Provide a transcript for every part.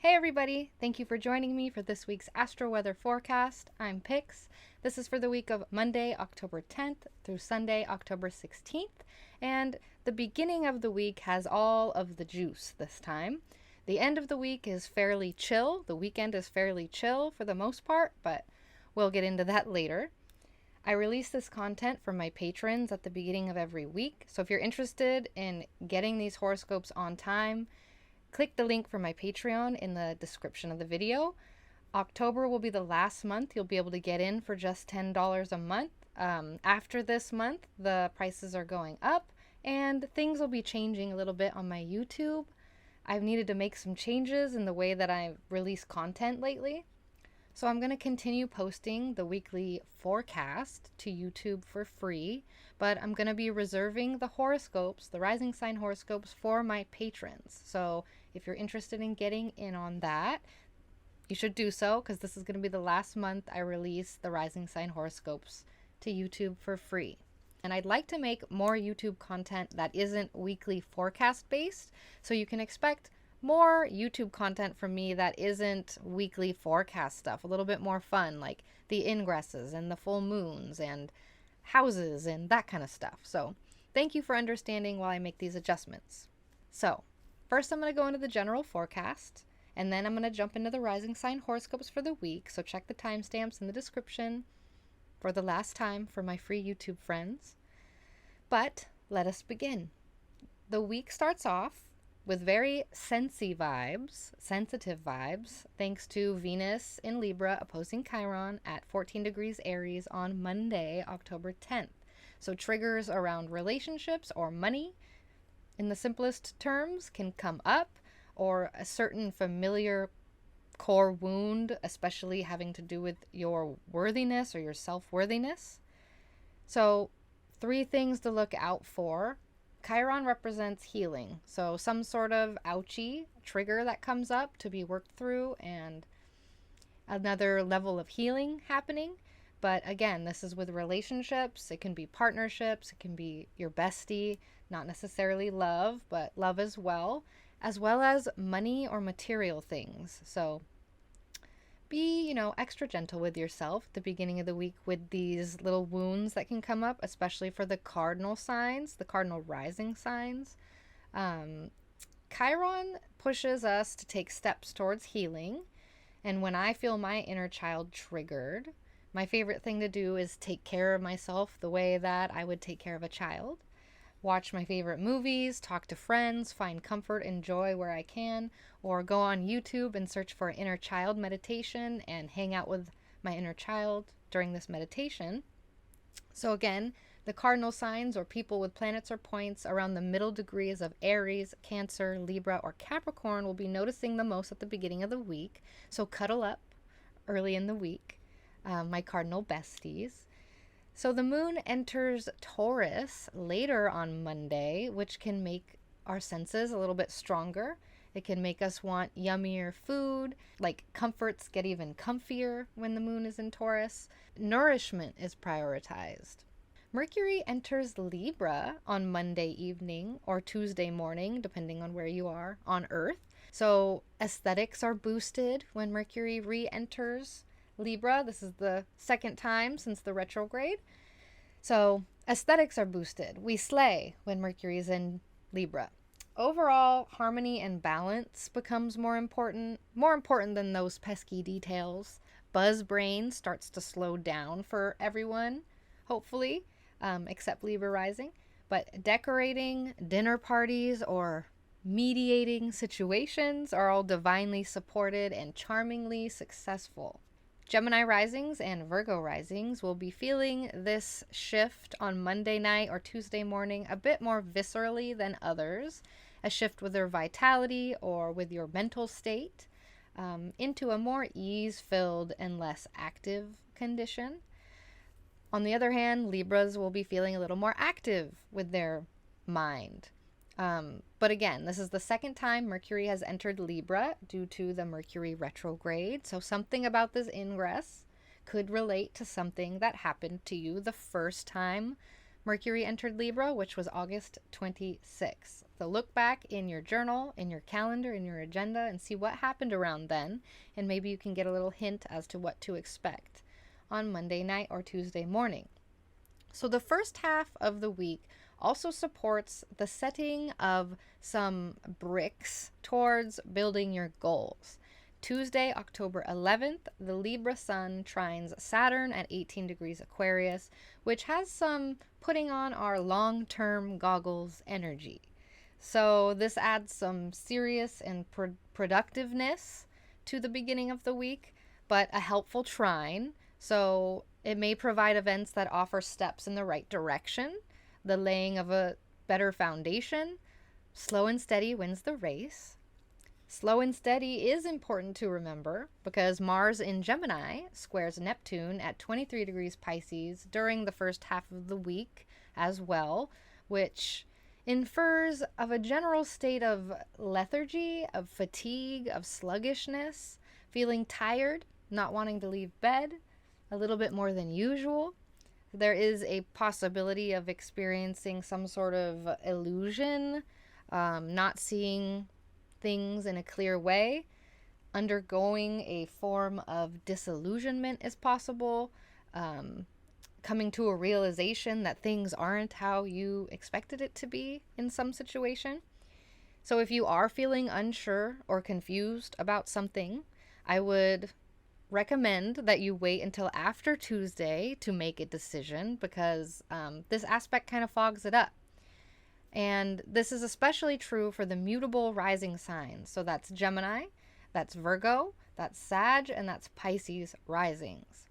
Hey everybody, thank you for joining me for this week's Astro Weather Forecast. I'm Pix. This is for the week of Monday, October 10th through Sunday, October 16th. And the beginning of the week has all of the juice this time. The end of the week is fairly chill. The weekend is fairly chill for the most part, but we'll get into that later. I release this content for my patrons at the beginning of every week. So if you're interested in getting these horoscopes on time, click the link for my Patreon in the description of the video. October will be the last month you'll be able to get in for just $10 a month. After this month, the prices are going up and things will be changing a little bit on my YouTube. I've needed to make some changes in the way that I release content lately. So I'm going to continue posting the weekly forecast to YouTube for free, but I'm going to be reserving the horoscopes, the rising sign horoscopes, for my patrons. So if you're interested in getting in on that, you should do so, because this is going to be the last month I release the rising sign horoscopes to YouTube for free. And I'd like to make more YouTube content that isn't weekly forecast based, so you can expect more YouTube content from me that isn't weekly forecast stuff, a little bit more fun, like the ingresses and the full moons and houses and that kind of stuff. So thank you for understanding while I make these adjustments. So first I'm going to go into the general forecast, and then I'm going to jump into the rising sign horoscopes for the week. So check the timestamps in the description for the last time for my free YouTube friends. But let us begin. The week starts off with very sensitive vibes, thanks to Venus in Libra opposing Chiron at 14 degrees Aries on Monday, October 10th. So triggers around relationships or money, in the simplest terms, can come up, or a certain familiar core wound, especially having to do with your worthiness or your self-worthiness. So 3 things to look out for. Chiron represents healing, so some sort of ouchy trigger that comes up to be worked through and another level of healing happening. But again, this is with relationships. It can be partnerships. It can be your bestie, not necessarily love, but love as well as money or material things. So be, extra gentle with yourself at the beginning of the week with these little wounds that can come up, especially for the cardinal signs, the cardinal rising signs. Chiron pushes us to take steps towards healing. And when I feel my inner child triggered, my favorite thing to do is take care of myself the way that I would take care of a child. Watch my favorite movies, talk to friends, find comfort and joy where I can, or go on YouTube and search for inner child meditation and hang out with my inner child during this meditation. So again, the cardinal signs or people with planets or points around the middle degrees of Aries, Cancer, Libra, or Capricorn will be noticing the most at the beginning of the week. So cuddle up early in the week, my cardinal besties. So the moon enters Taurus later on Monday, which can make our senses a little bit stronger. It can make us want yummier food, like comforts get even comfier when the moon is in Taurus. Nourishment is prioritized. Mercury enters Libra on Monday evening or Tuesday morning, depending on where you are on Earth. So aesthetics are boosted when Mercury re-enters Libra. This is the second time since the retrograde. So aesthetics are boosted. We slay when Mercury is in Libra. Overall, harmony and balance becomes more important than those pesky details. Buzz brain starts to slow down for everyone, hopefully, except Libra rising. But decorating, dinner parties, or mediating situations are all divinely supported and charmingly successful. Gemini risings and Virgo risings will be feeling this shift on Monday night or Tuesday morning a bit more viscerally than others, a shift with their vitality or with your mental state into a more ease-filled and less active condition. On the other hand, Libras will be feeling a little more active with their mind. But again, this is the second time Mercury has entered Libra due to the Mercury retrograde. So something about this ingress could relate to something that happened to you the first time Mercury entered Libra, which was August 26th. So look back in your journal, in your calendar, in your agenda, and see what happened around then, and maybe you can get a little hint as to what to expect on Monday night or Tuesday morning. So the first half of the week also supports the setting of some bricks towards building your goals. Tuesday, October 11th, the Libra sun trines Saturn at 18 degrees Aquarius, which has some putting on our long-term goggles energy. So this adds some serious and productiveness to the beginning of the week, but a helpful trine. So it may provide events that offer steps in the right direction, the laying of a better foundation. Slow and steady wins the race. Slow and steady is important to remember because Mars in Gemini squares Neptune at 23 degrees Pisces during the first half of the week as well, which infers of a general state of lethargy, of fatigue, of sluggishness, feeling tired, not wanting to leave bed, a little bit more than usual. There is a possibility of experiencing some sort of illusion, not seeing things in a clear way. Undergoing a form of disillusionment is possible. Coming to a realization that things aren't how you expected it to be in some situation. So if you are feeling unsure or confused about something, I would recommend that you wait until after Tuesday to make a decision because this aspect kind of fogs it up. And this is especially true for the mutable rising signs. So that's Gemini, that's Virgo, that's Sag, and that's Pisces risings.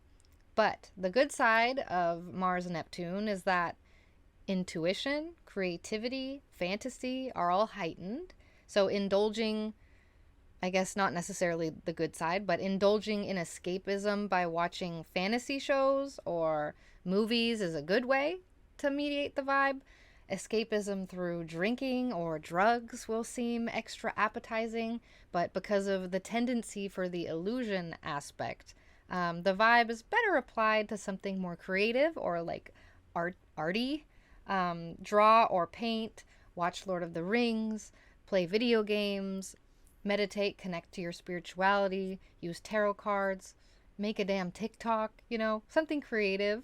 But the good side of Mars and Neptune is that intuition, creativity, fantasy are all heightened. So indulging, I guess not necessarily the good side, but indulging in escapism by watching fantasy shows or movies is a good way to mediate the vibe. Escapism through drinking or drugs will seem extra appetizing, but because of the tendency for the illusion aspect, the vibe is better applied to something more creative or like arty. Draw or paint, watch Lord of the Rings, play video games, meditate, connect to your spirituality, use tarot cards, make a damn TikTok, something creative.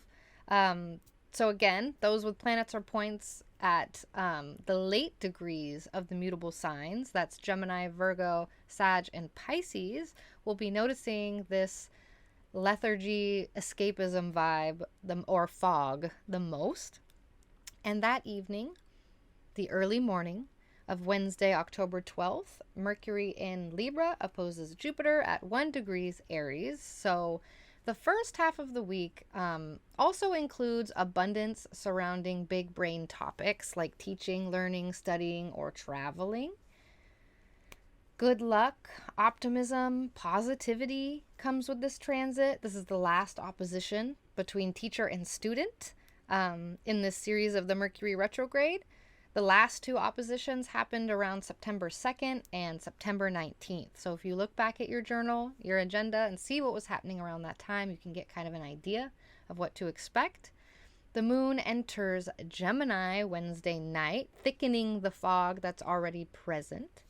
So again, those with planets or points at the late degrees of the mutable signs, that's Gemini, Virgo, Sag, and Pisces, will be noticing this lethargy, escapism vibe, or fog the most. And that evening, the early morning of Wednesday, October 12th, Mercury in Libra opposes Jupiter at 1 degrees Aries. So the first half of the week also includes abundance surrounding big brain topics like teaching, learning, studying, or traveling. Good luck, optimism, positivity comes with this transit. This is the last opposition between teacher and student in this series of the Mercury retrograde. The last two oppositions happened around September 2nd and September 19th. So if you look back at your journal, your agenda, and see what was happening around that time, you can get kind of an idea of what to expect. The moon enters Gemini Wednesday night, thickening the fog that's already present.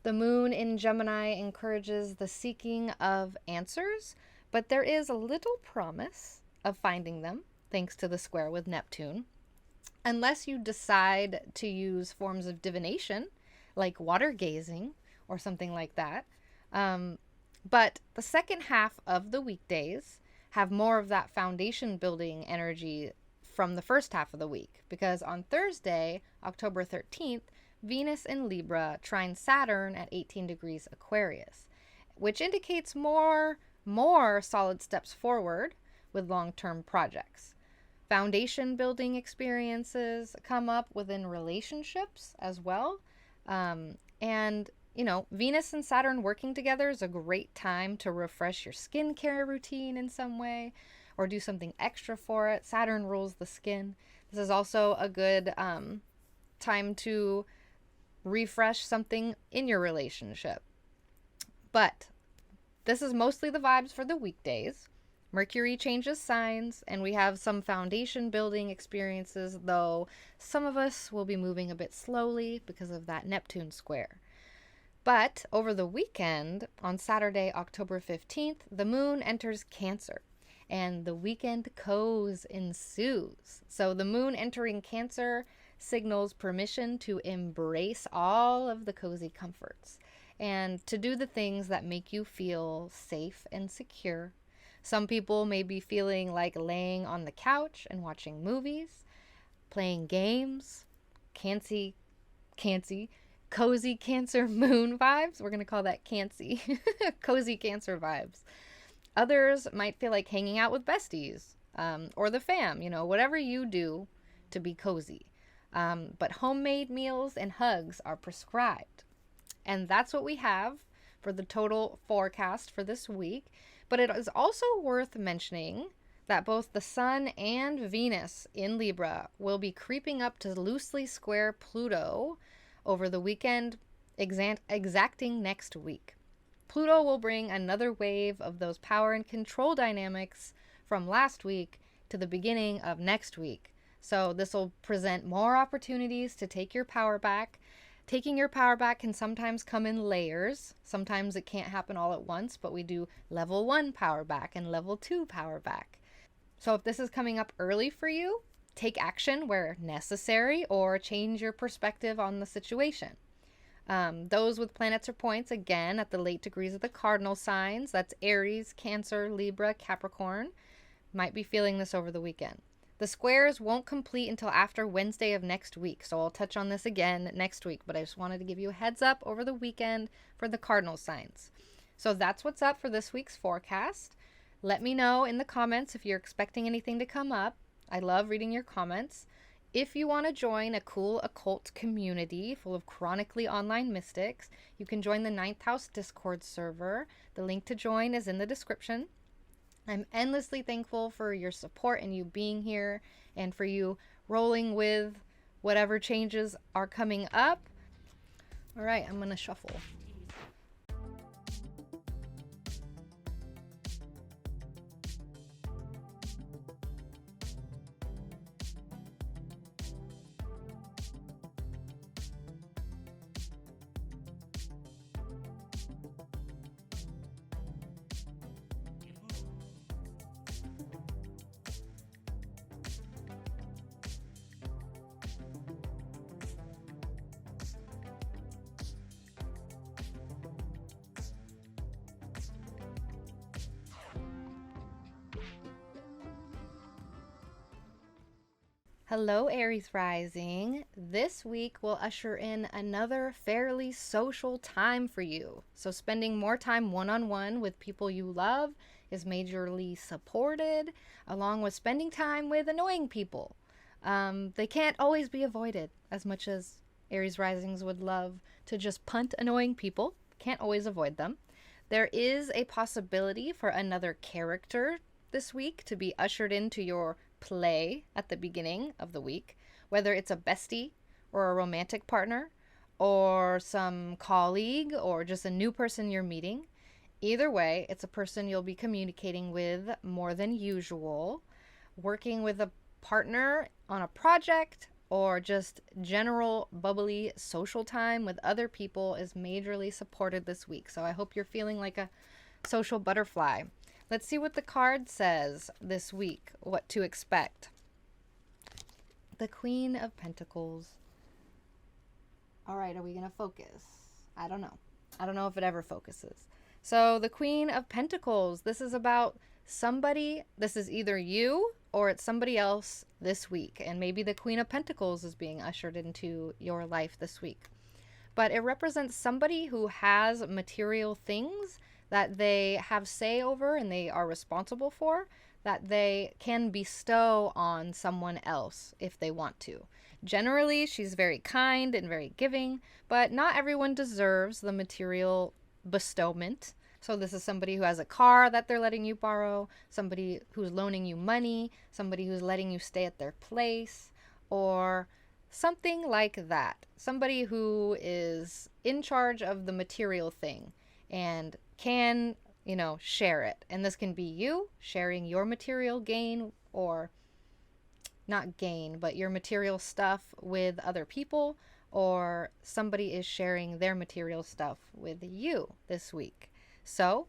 The moon in Gemini encourages the seeking of answers, but there is a little promise of finding them, thanks to the square with Neptune. Unless you decide to use forms of divination, like water gazing or something like that. But the second half of the weekdays have more of that foundation building energy from the first half of the week. Because on Thursday, October 13th, Venus in Libra trines Saturn at 18 degrees Aquarius, which indicates more solid steps forward with long-term projects. Foundation building experiences come up within relationships as well. And, Venus and Saturn working together is a great time to refresh your skincare routine in some way or do something extra for it. Saturn rules the skin. This is also a good time to refresh something in your relationship. But this is mostly the vibes for the weekdays. Mercury changes signs, and we have some foundation building experiences, though some of us will be moving a bit slowly because of that Neptune square. But over the weekend, on Saturday, October 15th, the moon enters Cancer, and the weekend cozy ensues. So the moon entering Cancer signals permission to embrace all of the cozy comforts and to do the things that make you feel safe and secure. Some people may be feeling like laying on the couch and watching movies, playing games, cozy Cancer moon vibes. We're going to call that Cancy. Cozy Cancer vibes. Others might feel like hanging out with besties or the fam, whatever you do to be cozy. But homemade meals and hugs are prescribed. And that's what we have for the total forecast for this week. But it is also worth mentioning that both the Sun and Venus in Libra will be creeping up to loosely square Pluto over the weekend, exacting next week. Pluto will bring another wave of those power and control dynamics from last week to the beginning of next week. So this will present more opportunities to take your power back. Taking your power back can sometimes come in layers. Sometimes it can't happen all at once, but we do level 1 power back and level 2 power back. So if this is coming up early for you, take action where necessary or change your perspective on the situation. Those with planets or points, again, at the late degrees of the cardinal signs, that's Aries, Cancer, Libra, Capricorn, might be feeling this over the weekend. The squares won't complete until after Wednesday of next week, so I'll touch on this again next week, but I just wanted to give you a heads up over the weekend for the cardinal signs. So that's what's up for this week's forecast. Let me know in the comments if you're expecting anything to come up. I love reading your comments. If you want to join a cool occult community full of chronically online mystics, you can join the 9th House Discord server. The link to join is in the description. I'm endlessly thankful for your support and you being here and for you rolling with whatever changes are coming up. All right, I'm going to shuffle. Hello, Aries rising. This week will usher in another fairly social time for you. So spending more time one-on-one with people you love is majorly supported, along with spending time with annoying people. They can't always be avoided as much as Aries risings would love to just punt annoying people. Can't always avoid them. There is a possibility for another character this week to be ushered into your play at the beginning of the week, whether it's a bestie or a romantic partner or some colleague or just a new person you're meeting. Either way, it's a person you'll be communicating with more than usual. Working with a partner on a project or just general bubbly social time with other people is majorly supported this week. So I hope you're feeling like a social butterfly. Let's see what the card says this week, what to expect. The Queen of Pentacles. All right, are we going to focus? I don't know. I don't know if it ever focuses. So the Queen of Pentacles, this is about somebody, this is either you or it's somebody else this week. And maybe the Queen of Pentacles is being ushered into your life this week. But it represents somebody who has material things that they have say over and they are responsible for, that they can bestow on someone else if they want to. Generally, she's very kind and very giving, but not everyone deserves the material bestowment. So this is somebody who has a car that they're letting you borrow, somebody who's loaning you money, somebody who's letting you stay at their place, or something like that. Somebody who is in charge of the material thing and can share it. And this can be you sharing your material gain, or not gain, but your material stuff with other people, or somebody is sharing their material stuff with you this week. So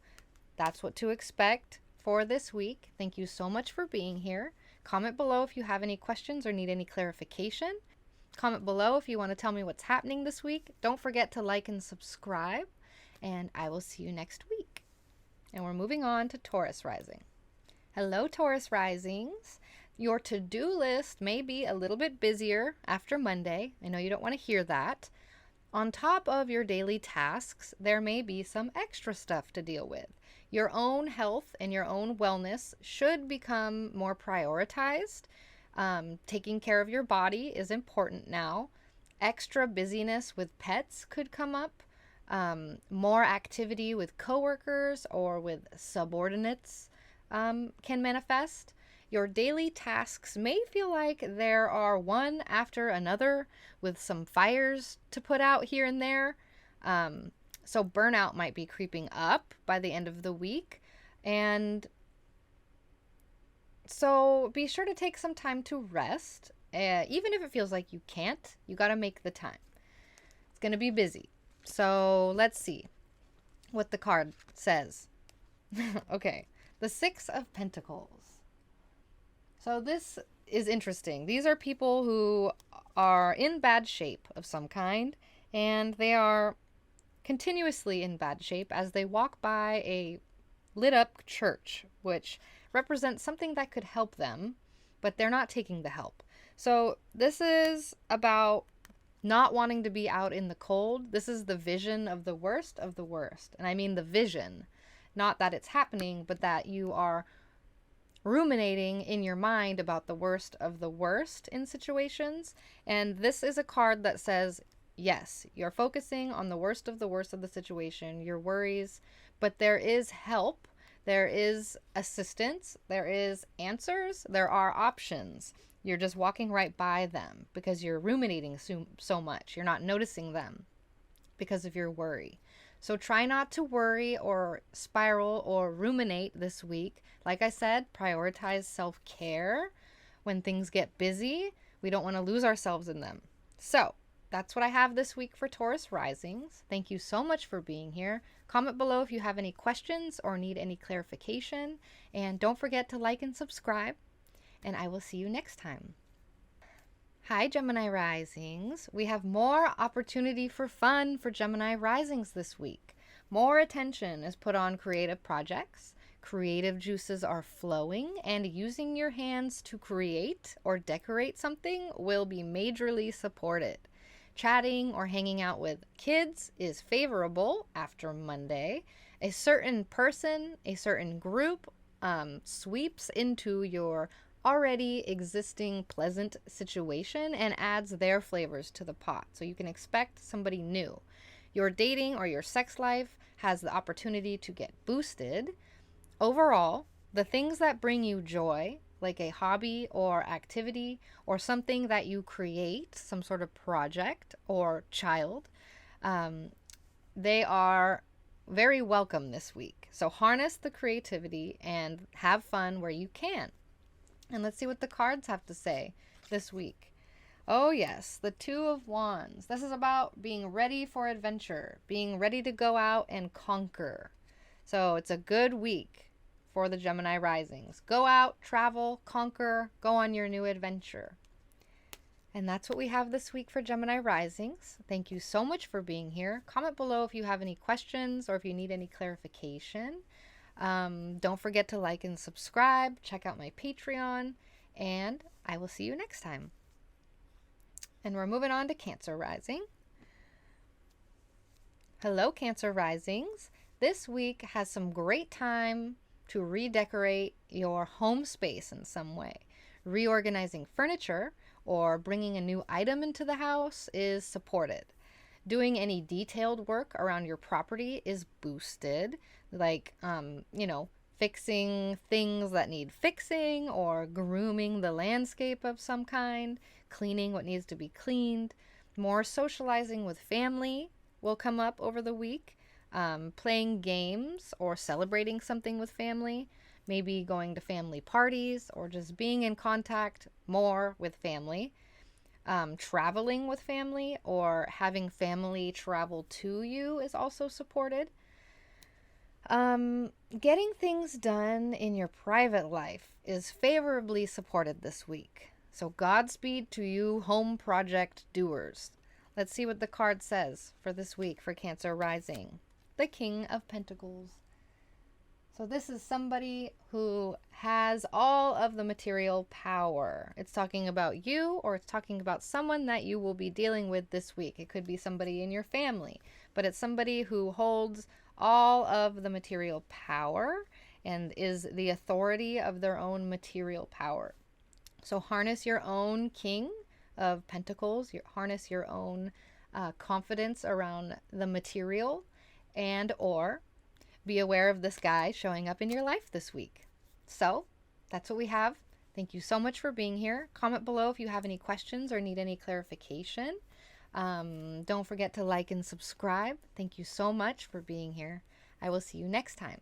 that's what to expect for this week. Thank you so much for being here. Comment below if you have any questions or need any clarification. Comment below if you want to tell me what's happening this week. Don't forget to like and subscribe, and I will see you next week. And we're moving on to Taurus rising. Hello, Taurus risings. Your to-do list may be a little bit busier after Monday. I know you don't want to hear that. On top of your daily tasks, there may be some extra stuff to deal with. Your own health and your own wellness should become more prioritized. Taking care of your body is important now. Extra busyness with pets could come up. More activity with coworkers or with subordinates can manifest. Your daily tasks may feel like there are one after another, with some fires to put out here and there. So burnout might be creeping up by the end of the week. And so be sure to take some time to rest. Even if it feels like you can't, you got to make the time. It's going to be busy. So let's see what the card says. Okay, the Six of Pentacles. So this is interesting. These are people who are in bad shape of some kind, and they are continuously in bad shape as they walk by a lit up church, which represents something that could help them, but they're not taking the help. So this is about not wanting to be out in the cold. This is the vision of the worst of the worst. And I mean the vision, not that it's happening, but that you are ruminating in your mind about the worst of the worst in situations. And this is a card that says, yes, you're focusing on the worst of the situation, your worries, but there is help, there is assistance, there is answers, there are options. You're just walking right by them because you're ruminating so much. You're not noticing them because of your worry. So try not to worry or spiral or ruminate this week. Like I said, prioritize self-care. When things get busy, we don't want to lose ourselves in them. So that's what I have this week for Taurus risings. Thank you so much for being here. Comment below if you have any questions or need any clarification. And don't forget to like and subscribe. And I will see you next time. Hi, Gemini risings. We have more opportunity for fun for Gemini risings this week. More attention is put on creative projects. Creative juices are flowing, and using your hands to create or decorate something will be majorly supported. Chatting or hanging out with kids is favorable after Monday. A certain person, a certain group sweeps into your already existing pleasant situation and adds their flavors to the pot. So you can expect somebody new. Your dating or your sex life has the opportunity to get boosted. Overall, the things that bring you joy, like a hobby or activity or something that you create, some sort of project or child, they are very welcome this week. So harness the creativity and have fun where you can. And let's see what the cards have to say this week. Oh yes, the Two of Wands. This is about being ready for adventure, being ready to go out and conquer. So it's a good week for the Gemini risings. Go out, travel, conquer, go on your new adventure. And that's what we have this week for Gemini risings. Thank you so much for being here. Comment below if you have any questions or if you need any clarification. Don't forget to like and subscribe. Check out my Patreon, and I will see you next time. And we're moving on to Cancer rising. Hello, Cancer risings. This week has some great time to redecorate your home space in some way. Reorganizing furniture or bringing a new item into the house is supported. Doing any detailed work around your property is boosted, like, fixing things that need fixing or grooming the landscape of some kind, cleaning what needs to be cleaned. More socializing with family will come up over the week. playing games or celebrating something with family, maybe going to family parties or just being in contact more with family. Traveling with family or having family travel to you is also supported. Getting things done in your private life is favorably supported this week. So Godspeed to you home project doers. Let's see what the card says for this week for Cancer rising. The King of Pentacles. So this is somebody who has all of the material power. It's talking about you, or it's talking about someone that you will be dealing with this week. It could be somebody in your family, but it's somebody who holds all of the material power and is the authority of their own material power. So harness your own King of Pentacles, harness your own confidence around the material, and or be aware of this guy showing up in your life this week. So that's what we have. Thank you so much for being here. Comment below if you have any questions or need any clarification. Don't forget to like and subscribe. Thank you so much for being here. I will see you next time.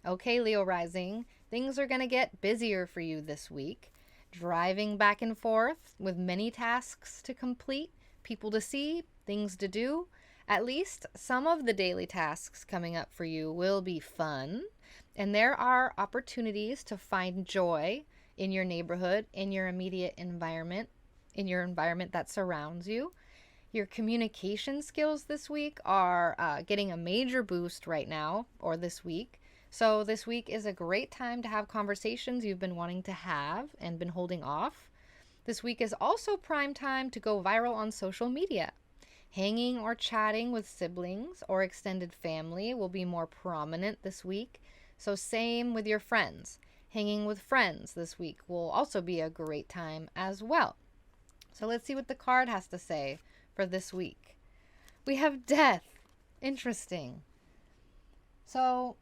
Okay, Leo rising, things are going to get busier for you this week. Driving back and forth with many tasks to complete, people to see, things to do. At least some of the daily tasks coming up for you will be fun. And there are opportunities to find joy in your neighborhood, in your immediate environment, in your environment that surrounds you. Your communication skills this week are getting a major boost right now, or this week. So this week is a great time to have conversations you've been wanting to have and been holding off. This week is also prime time to go viral on social media. Hanging or chatting with siblings or extended family will be more prominent this week. So same with your friends. Hanging with friends this week will also be a great time as well. So let's see what the card has to say for this week. We have Death. Interesting. So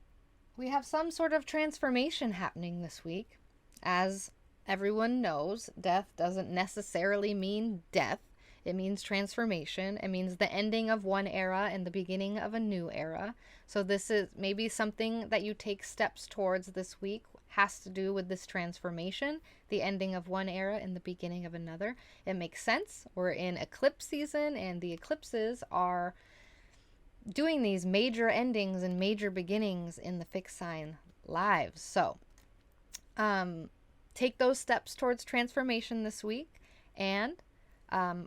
we have some sort of transformation happening this week. As everyone knows, death doesn't necessarily mean death. It means transformation. It means the ending of one era and the beginning of a new era. So this is maybe something that you take steps towards this week has to do with this transformation, the ending of one era and the beginning of another. It makes sense. We're in eclipse season, and the eclipses are doing these major endings and major beginnings in the fixed sign lives. So take those steps towards transformation this week, and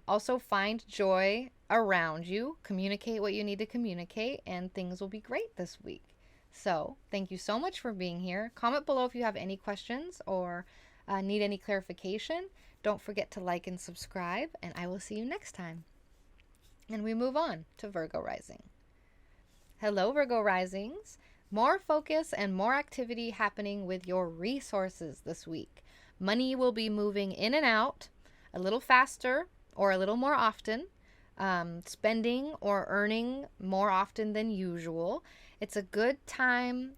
also find joy around you. Communicate what you need to communicate, and things will be great this week. So thank you so much for being here. Comment below if you have any questions or need any clarification. Don't forget to like and subscribe, and I will see you next time. And we move on to Virgo rising. Hello, Virgo risings. More focus and more activity happening with your resources this week. Money will be moving in and out a little faster or a little more often, spending or earning more often than usual. It's a good time,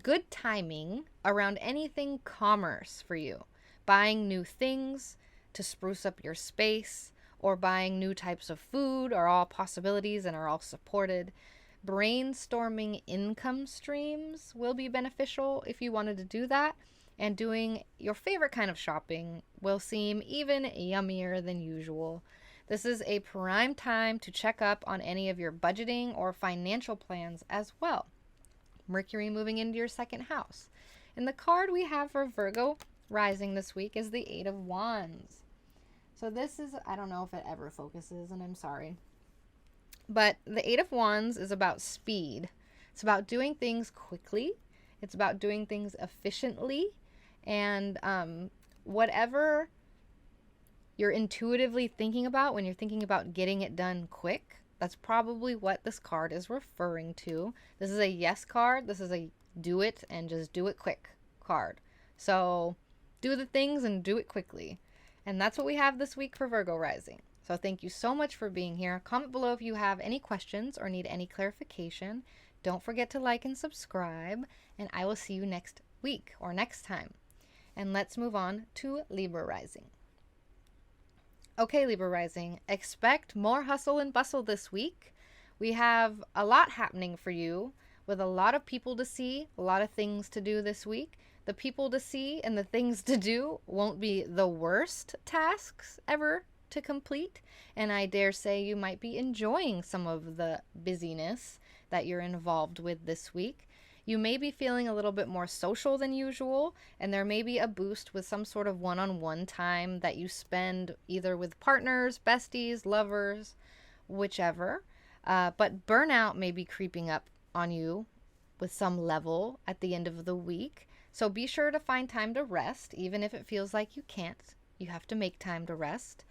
good timing around anything commerce for you. Buying new things to spruce up your space, or buying new types of food are all possibilities and are all supported. Brainstorming income streams will be beneficial if you wanted to do that. And doing your favorite kind of shopping will seem even yummier than usual. This is a prime time to check up on any of your budgeting or financial plans as well. Mercury moving into your second house. And the card we have for Virgo rising this week is the Eight of Wands. So this is, I don't know if it ever focuses, and I'm sorry. But the Eight of Wands is about speed. It's about doing things quickly. It's about doing things efficiently. And whatever you're intuitively thinking about when you're thinking about getting it done quick, that's probably what this card is referring to. This is a yes card. This is a do it and just do it quick card. So do the things and do it quickly. And that's what we have this week for Virgo rising. So thank you so much for being here. Comment below if you have any questions or need any clarification. Don't forget to like and subscribe, and I will see you next week or next time. And let's move on to Libra rising. Okay, Libra rising, expect more hustle and bustle this week. We have a lot happening for you with a lot of people to see, a lot of things to do this week. The people to see and the things to do won't be the worst tasks ever to complete, and I dare say you might be enjoying some of the busyness that you're involved with this week. You may be feeling a little bit more social than usual, and there may be a boost with some sort of one-on-one time that you spend either with partners, besties, lovers, whichever. But burnout may be creeping up on you with some level at the end of the week. So be sure to find time to rest, even if it feels like you can't. You have to make time to rest.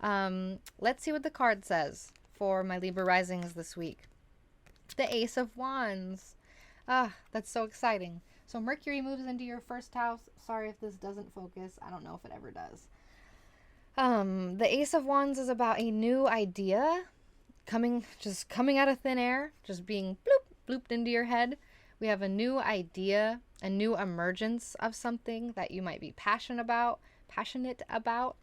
Let's see what the card says for my Libra risings this week. The Ace of Wands. Ah, that's so exciting. So Mercury moves into your first house. Sorry if this doesn't focus. I don't know if it ever does. The Ace of Wands is about a new idea coming out of thin air, just being blooped into your head. We have a new idea, a new emergence of something that you might be passionate about,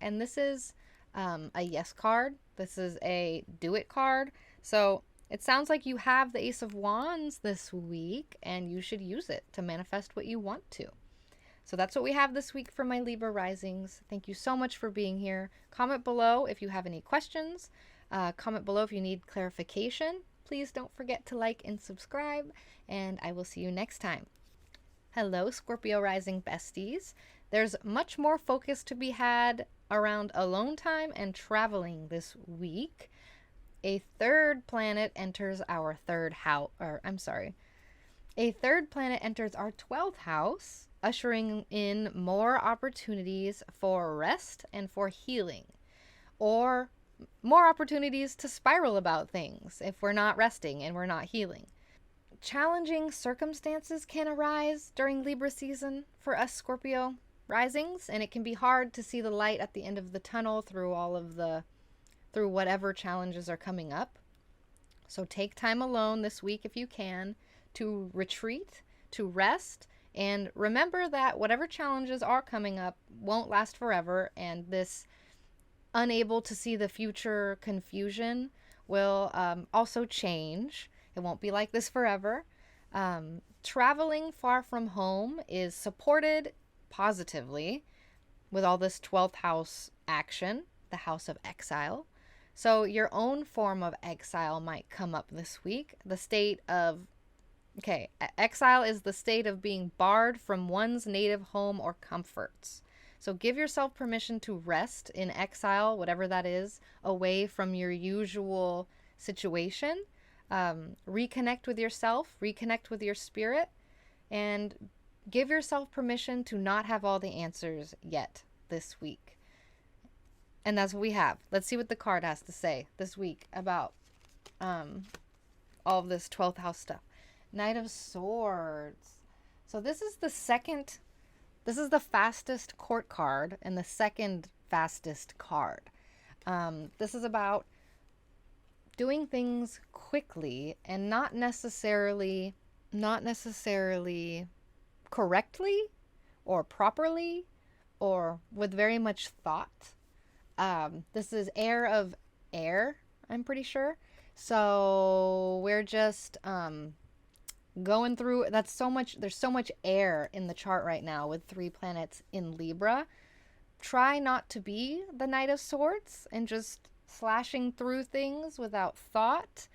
and this is a yes card. This is a do it card. So it sounds like you have the Ace of Wands this week, and you should use it to manifest what you want to. So that's what we have this week for my Libra risings. Thank you so much for being here. Comment below if you have any questions. Comment below if you need clarification. Please don't forget to like and subscribe, and I will see you next time. Hello, Scorpio rising besties. There's much more focus to be had around alone time and traveling this week. A third planet enters our A third planet enters our 12th house, ushering in more opportunities for rest and for healing, or more opportunities to spiral about things if we're not resting and we're not healing. Challenging circumstances can arise during Libra season for us Scorpio risings, and it can be hard to see the light at the end of the tunnel through whatever challenges are coming up. So take time alone this week if you can to retreat, to rest, and remember that whatever challenges are coming up won't last forever, and this unable to see the future confusion will also change. It won't be like this forever. Traveling far from home is supported positively with all this 12th house action, the house of exile. So your own form of exile might come up this week. Exile is the state of being barred from one's native home or comforts. So give yourself permission to rest in exile, whatever that is, away from your usual situation. Reconnect with yourself, reconnect with your spirit, and give yourself permission to not have all the answers yet this week. And that's what we have. Let's see what the card has to say this week about all of this 12th house stuff. Knight of Swords. So this is the fastest court card and the second fastest card. This is about doing things quickly and not necessarily correctly or properly or with very much thought. This is air of air, I'm pretty sure. So we're just going through, there's so much air in the chart right now with 3 planets in Libra. Try not to be the Knight of Swords and just slashing through things without thought.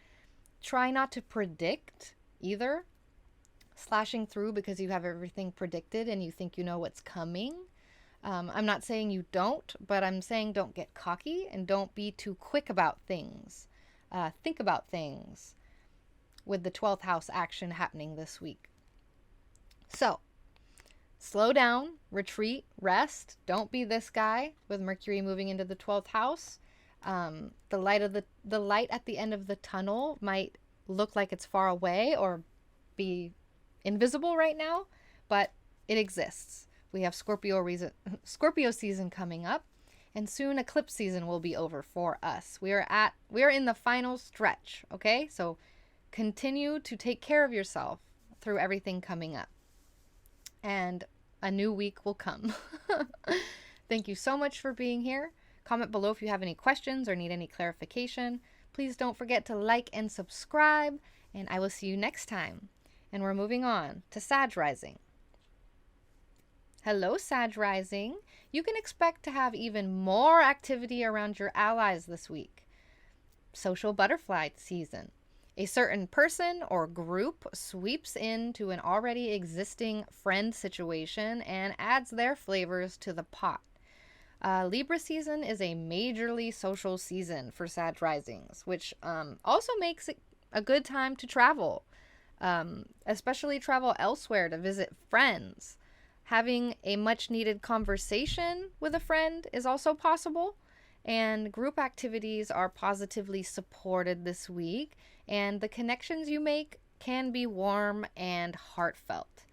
Try not to predict either. Slashing through because you have everything predicted and you think you know what's coming. I'm not saying you don't, but I'm saying don't get cocky and don't be too quick about things. Think about things with the 12th house action happening this week. So, slow down, retreat, rest. Don't be this guy with Mercury moving into the 12th house. The light at the end of the tunnel might look like it's far away or be invisible right now, but it exists. We have Scorpio season coming up, and soon eclipse season will be over for us. We are in the final stretch, okay? So continue to take care of yourself through everything coming up, and a new week will come. Thank you so much for being here. Comment below if you have any questions or need any clarification. Please don't forget to like and subscribe, and I will see you next time. And we're moving on to Sag Rising. Hello, Sag Rising. You can expect to have even more activity around your allies this week. Social butterfly season. A certain person or group sweeps into an already existing friend situation and adds their flavors to the pot. Libra season is a majorly social season for Sag Risings, which also makes it a good time to travel, especially travel elsewhere to visit friends. Having a much needed conversation with a friend is also possible, and group activities are positively supported this week, and the connections you make can be warm and heartfelt,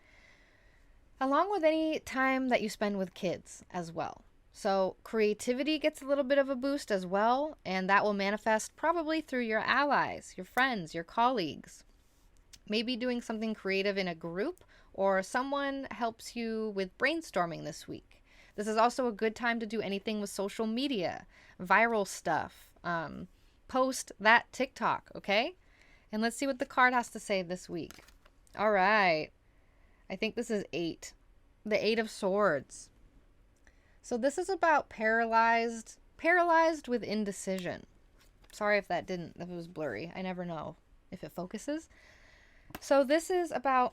along with any time that you spend with kids as well. So creativity gets a little bit of a boost as well, and that will manifest probably through your allies, your friends, your colleagues. Maybe doing something creative in a group, or someone helps you with brainstorming this week. This is also a good time to do anything with social media, viral stuff. Post that TikTok, okay? And let's see what the card has to say this week. All right. I think this is 8. The 8 of Swords. So this is about paralyzed with indecision. Sorry if if it was blurry. I never know if it focuses. So this is about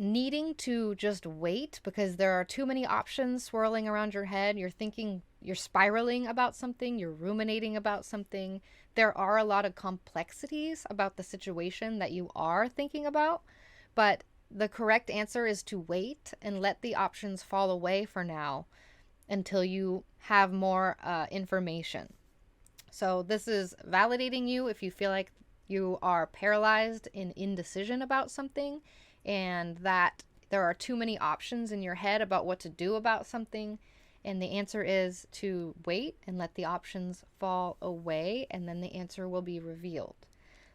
needing to just wait because there are too many options swirling around your head. You're spiraling about something, you're ruminating about something. There are a lot of complexities about the situation that you are thinking about, but the correct answer is to wait and let the options fall away for now until you have more information. So this is validating you if you feel like you are paralyzed in indecision about something and that there are too many options in your head about what to do about something. And the answer is to wait and let the options fall away, and then the answer will be revealed.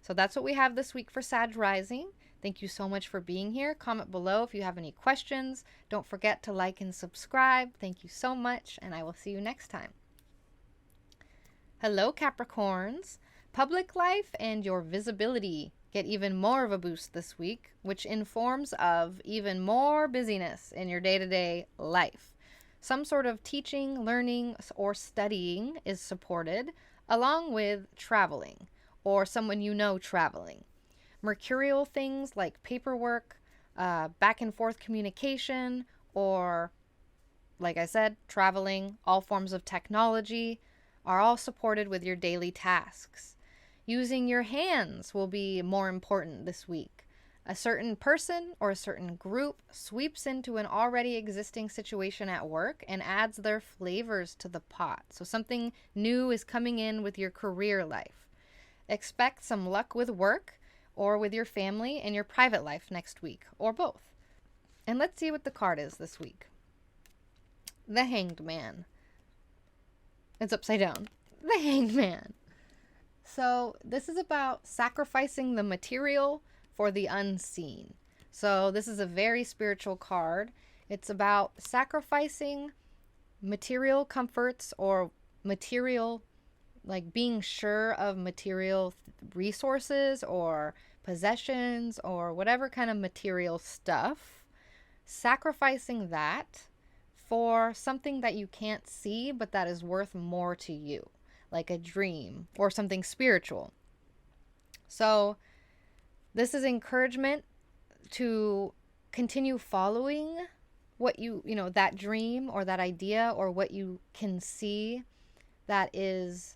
So that's what we have this week for Sag Rising. Thank you so much for being here. Comment below if you have any questions. Don't forget to like and subscribe. Thank you so much, and I will see you next time. Hello, Capricorns. Public life and your visibility get even more of a boost this week, which informs of even more busyness in your day-to-day life. Some sort of teaching, learning, or studying is supported, along with traveling, or someone you know traveling. Mercurial things like paperwork, back and forth communication, or, like I said, traveling, all forms of technology are all supported with your daily tasks. Using your hands will be more important this week. A certain person or a certain group sweeps into an already existing situation at work and adds their flavors to the pot. So something new is coming in with your career life. Expect some luck with work or with your family and your private life next week, or both. And let's see what the card is this week. The Hanged Man. It's upside down. The Hanged Man. So this is about sacrificing the material for the unseen. So this is a very spiritual card. It's about sacrificing material comforts or material, like being sure of material resources or possessions or whatever kind of material stuff, sacrificing that for something that you can't see but that is worth more to you, like a dream or something spiritual. So this is encouragement to continue following what that dream or that idea or what you can see that is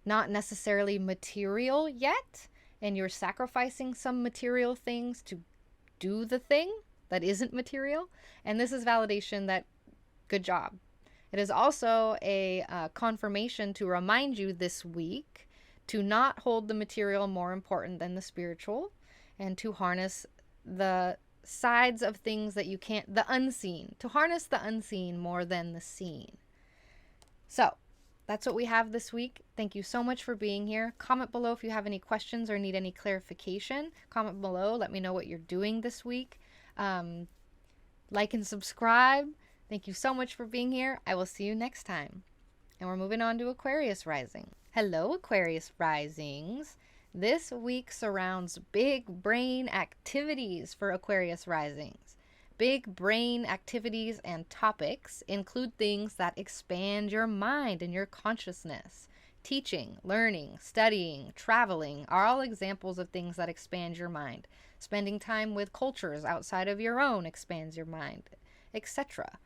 not necessarily material yet, and you're sacrificing some material things to do the thing that isn't material. And this is validation that good job. It is also a confirmation to remind you this week to not hold the material more important than the spiritual, and to harness the sides of things that you can't, the unseen, to harness the unseen more than the seen. So that's what we have this week. Thank you so much for being here. Comment below if you have any questions or need any clarification. Comment below. Let me know what you're doing this week. Like and subscribe. Thank you so much for being here. I will see you next time. And we're moving on to Aquarius rising. Hello, Aquarius risings. This week surrounds big brain activities for Aquarius risings. Big brain activities and topics include things that expand your mind and your consciousness. Teaching, learning, studying, traveling are all examples of things that expand your mind. Spending time with cultures outside of your own expands your mind, etc.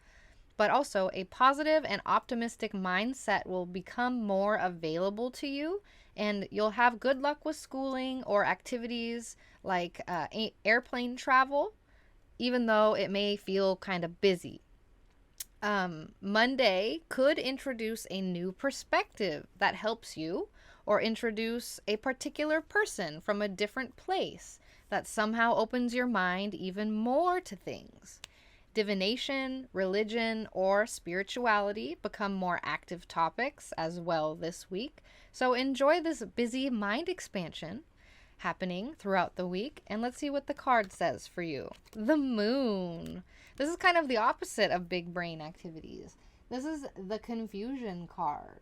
But also, a positive and optimistic mindset will become more available to you, and you'll have good luck with schooling or activities like airplane travel, even though it may feel kind of busy. Monday could introduce a new perspective that helps you, or introduce a particular person from a different place that somehow opens your mind even more to things. Divination, religion, or spirituality become more active topics as well this week. So enjoy this busy mind expansion happening throughout the week. And let's see what the card says for you. The Moon. This is kind of the opposite of big brain activities. This is the confusion card.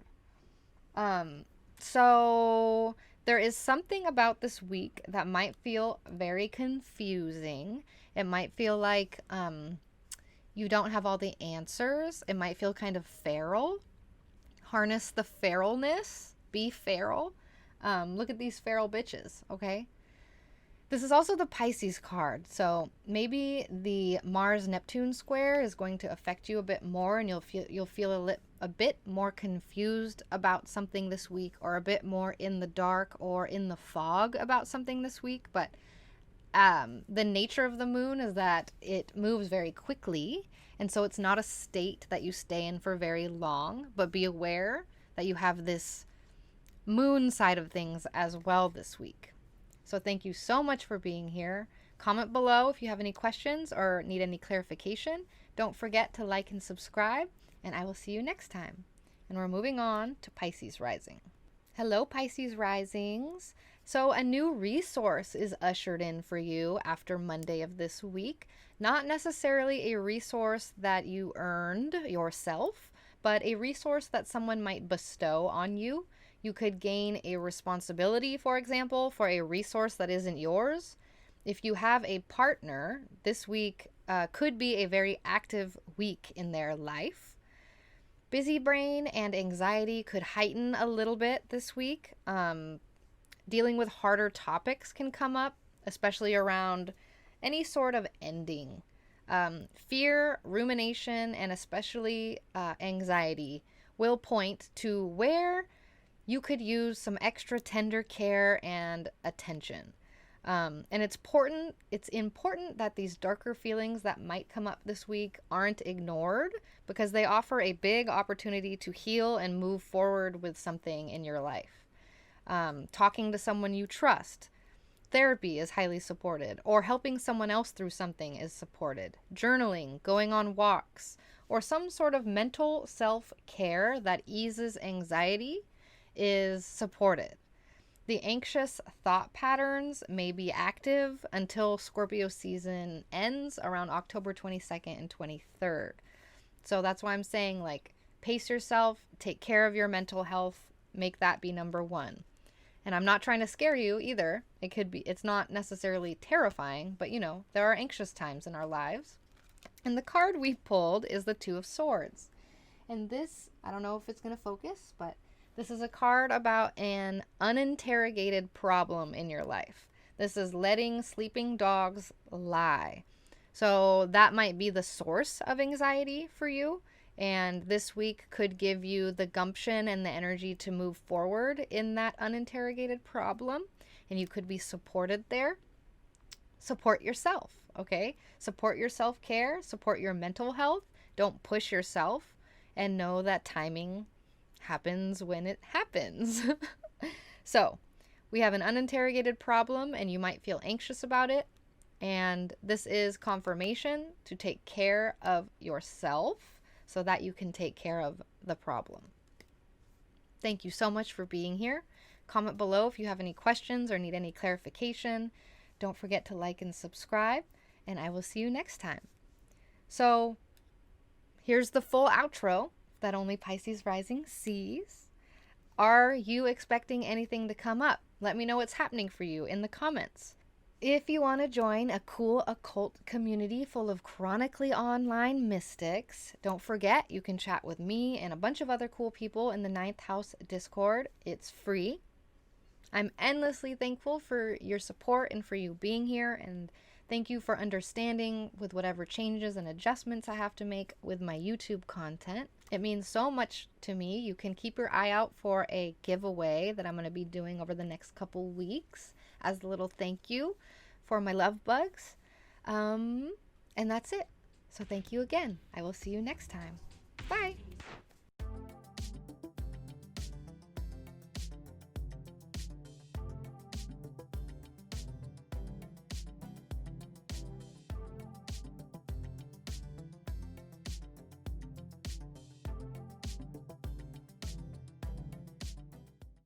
So there is something about this week that might feel very confusing. It might feel like you don't have all the answers. It might feel kind of feral. Harness the feralness. Be feral. Look at these feral bitches, okay? This is also the Pisces card. So maybe the Mars-Neptune square is going to affect you a bit more, and you'll feel a bit more confused about something this week, or a bit more in the dark or in the fog about something this week. But the nature of the moon is that it moves very quickly, and so it's not a state that you stay in for very long, but be aware that you have this moon side of things as well this week. So thank you so much for being here. Comment below if you have any questions or need any clarification. Don't forget to like and subscribe, and I will see you next time. And we're moving on to Pisces rising. Hello, Pisces risings. So a new resource is ushered in for you after Monday of this week. Not necessarily a resource that you earned yourself, but a resource that someone might bestow on you. You could gain a responsibility, for example, for a resource that isn't yours. If you have a partner, this week could be a very active week in their life. Busy brain and anxiety could heighten a little bit this week. Dealing with harder topics can come up, especially around any sort of ending. Fear, rumination, and especially anxiety will point to where you could use some extra tender care and attention. And it's important that these darker feelings that might come up this week aren't ignored, because they offer a big opportunity to heal and move forward with something in your life. Talking to someone you trust. Therapy is highly supported, or helping someone else through something is supported. Journaling, going on walks, or some sort of mental self-care that eases anxiety is supported. The anxious thought patterns may be active until Scorpio season ends around October 22nd and 23rd. So that's why I'm saying, like, pace yourself, take care of your mental health, make that be number one. And I'm not trying to scare you either. It's not necessarily terrifying, but there are anxious times in our lives. And the card we pulled is the Two of Swords. And this, I don't know if it's going to focus, but this is a card about an uninterrogated problem in your life. This is letting sleeping dogs lie. So that might be the source of anxiety for you. And this week could give you the gumption and the energy to move forward in that uninterrogated problem. And you could be supported there. Support yourself, okay? Support your self-care, support your mental health. Don't push yourself, and know that timing happens when it happens. So we have an uninterrogated problem, and you might feel anxious about it. And this is confirmation to take care of yourself so that you can take care of the problem. Thank you so much for being here. Comment below if you have any questions or need any clarification. Don't forget to like and subscribe, and I will see you next time. So here's the full outro that only Pisces rising sees. Are you expecting anything to come up? Let me know what's happening for you in the comments. If you want to join a cool occult community full of chronically online mystics, don't forget you can chat with me and a bunch of other cool people in the Ninth House Discord. It's free. I'm endlessly thankful for your support and for you being here, and thank you for understanding with whatever changes and adjustments I have to make with my YouTube content. It means so much to me. You can keep your eye out for a giveaway that I'm going to be doing over the next couple weeks as a little thank you for my love bugs. And that's it. So thank you again. I will see you next time. Bye.